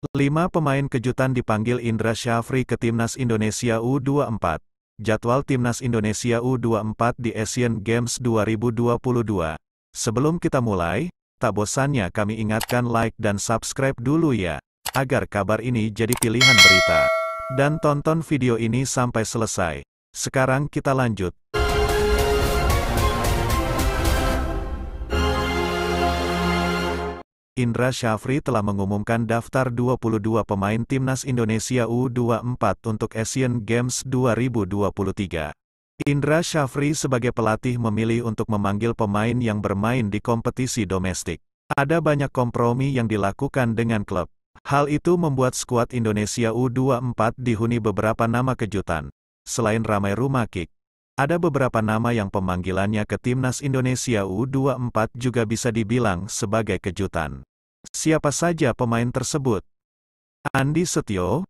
5 pemain kejutan dipanggil Indra Syafri ke Timnas Indonesia U24. Jadwal Timnas Indonesia U24 di Asian Games 2022. Sebelum kita mulai, tak bosannya kami ingatkan like dan subscribe dulu ya, agar kabar ini jadi pilihan berita. Dan tonton video ini sampai selesai. Sekarang kita lanjut. Indra Syafri telah mengumumkan daftar 22 pemain Timnas Indonesia U24 untuk Asian Games 2023. Indra Syafri sebagai pelatih memilih untuk memanggil pemain yang bermain di kompetisi domestik. Ada banyak kompromi yang dilakukan dengan klub. Hal itu membuat skuad Indonesia U24 dihuni beberapa nama kejutan. Selain Ramai Rumakik, ada beberapa nama yang pemanggilannya ke Timnas Indonesia U24 juga bisa dibilang sebagai kejutan. Siapa saja pemain tersebut? Andi Setio.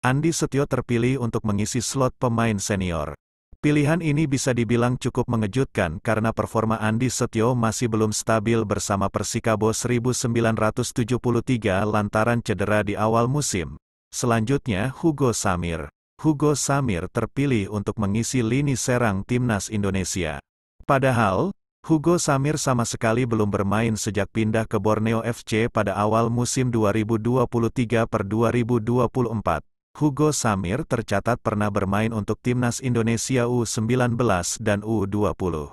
Andi Setio terpilih untuk mengisi slot pemain senior. Pilihan ini bisa dibilang cukup mengejutkan karena performa Andi Setio masih belum stabil bersama Persikabo 1973 lantaran cedera di awal musim. Selanjutnya Hugo Samir. Hugo Samir terpilih untuk mengisi lini serang Timnas Indonesia. Padahal, Hugo Samir sama sekali belum bermain sejak pindah ke Borneo FC pada awal musim 2023/2024. Hugo Samir tercatat pernah bermain untuk Timnas Indonesia U19 dan U20.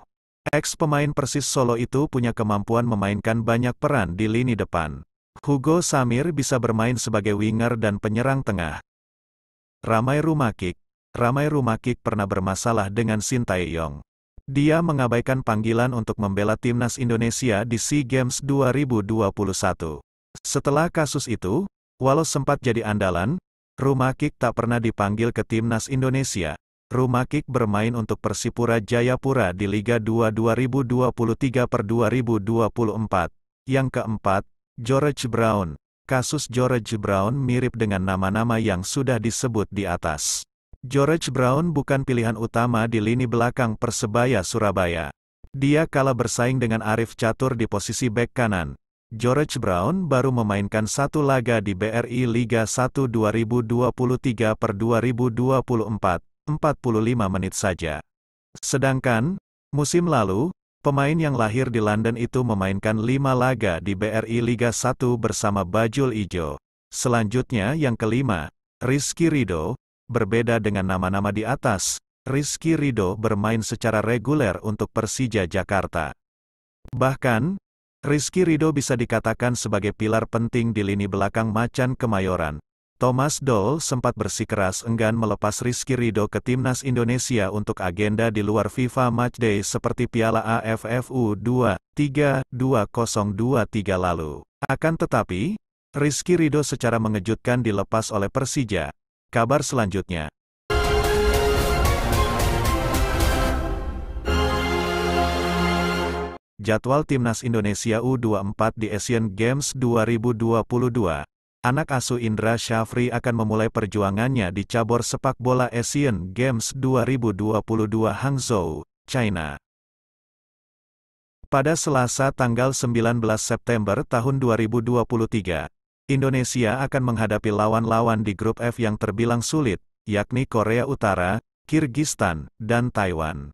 Ex-pemain Persis Solo itu punya kemampuan memainkan banyak peran di lini depan. Hugo Samir bisa bermain sebagai winger dan penyerang tengah. Ramai Rumakik. Ramai Rumakik pernah bermasalah dengan Sintayong. Dia mengabaikan panggilan untuk membela Timnas Indonesia di SEA Games 2021. Setelah kasus itu, walau sempat jadi andalan, Rumakik tak pernah dipanggil ke Timnas Indonesia. Rumakik bermain untuk Persipura Jayapura di Liga 2 2023/2024. Yang keempat, George Brown. Kasus George Brown mirip dengan nama-nama yang sudah disebut di atas. George Brown bukan pilihan utama di lini belakang Persebaya Surabaya. Dia kalah bersaing dengan Arif Catur di posisi bek kanan. George Brown baru memainkan satu laga di BRI Liga 1 2023/2024, 45 menit saja. Sedangkan, musim lalu, pemain yang lahir di London itu memainkan 5 laga di BRI Liga 1 bersama Bajul Ijo. Selanjutnya yang kelima, Rizky Ridho. Berbeda dengan nama-nama di atas, Rizky Ridho bermain secara reguler untuk Persija Jakarta. Bahkan, Rizky Ridho bisa dikatakan sebagai pilar penting di lini belakang Macan Kemayoran. Thomas Doll sempat bersikeras enggan melepas Rizky Ridho ke Timnas Indonesia untuk agenda di luar FIFA Matchday seperti Piala AFF U23 2023 lalu. Akan tetapi, Rizky Ridho secara mengejutkan dilepas oleh Persija. Kabar selanjutnya. Jadwal Timnas Indonesia U24 di Asian Games 2022. Anak asuh Indra Syafri akan memulai perjuangannya di cabur sepak bola Asian Games 2022 Hangzhou, China. Pada Selasa tanggal 19 September tahun 2023, Indonesia akan menghadapi lawan-lawan di grup F yang terbilang sulit, yakni Korea Utara, Kirgistan, dan Taiwan.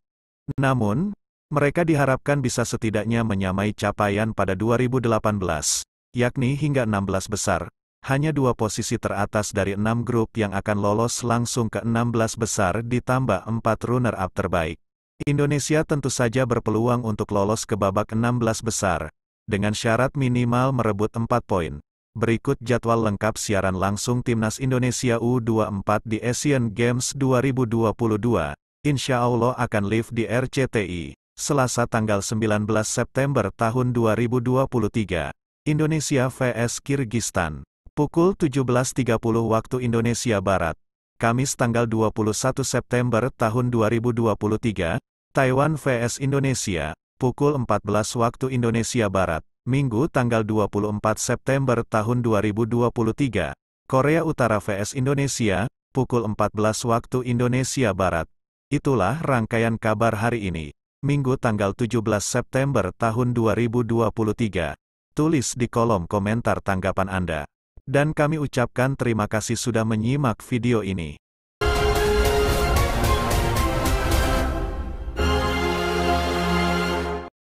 Namun, mereka diharapkan bisa setidaknya menyamai capaian pada 2018, yakni hingga 16 besar, hanya 2 posisi teratas dari 6 grup yang akan lolos langsung ke 16 besar ditambah 4 runner-up terbaik. Indonesia tentu saja berpeluang untuk lolos ke babak 16 besar, dengan syarat minimal merebut 4 poin. Berikut jadwal lengkap siaran langsung Timnas Indonesia U24 di Asian Games 2022. Insya Allah akan live di RCTI. Selasa tanggal 19 September tahun 2023. Indonesia vs Kirgistan. Pukul 17.30 waktu Indonesia Barat. Kamis tanggal 21 September tahun 2023. Taiwan vs Indonesia. Pukul 14 waktu Indonesia Barat. Minggu tanggal 24 September tahun 2023, Korea Utara vs Indonesia, pukul 14 waktu Indonesia Barat. Itulah rangkaian kabar hari ini, Minggu tanggal 17 September tahun 2023. Tulis di kolom komentar tanggapan Anda. Dan kami ucapkan terima kasih sudah menyimak video ini.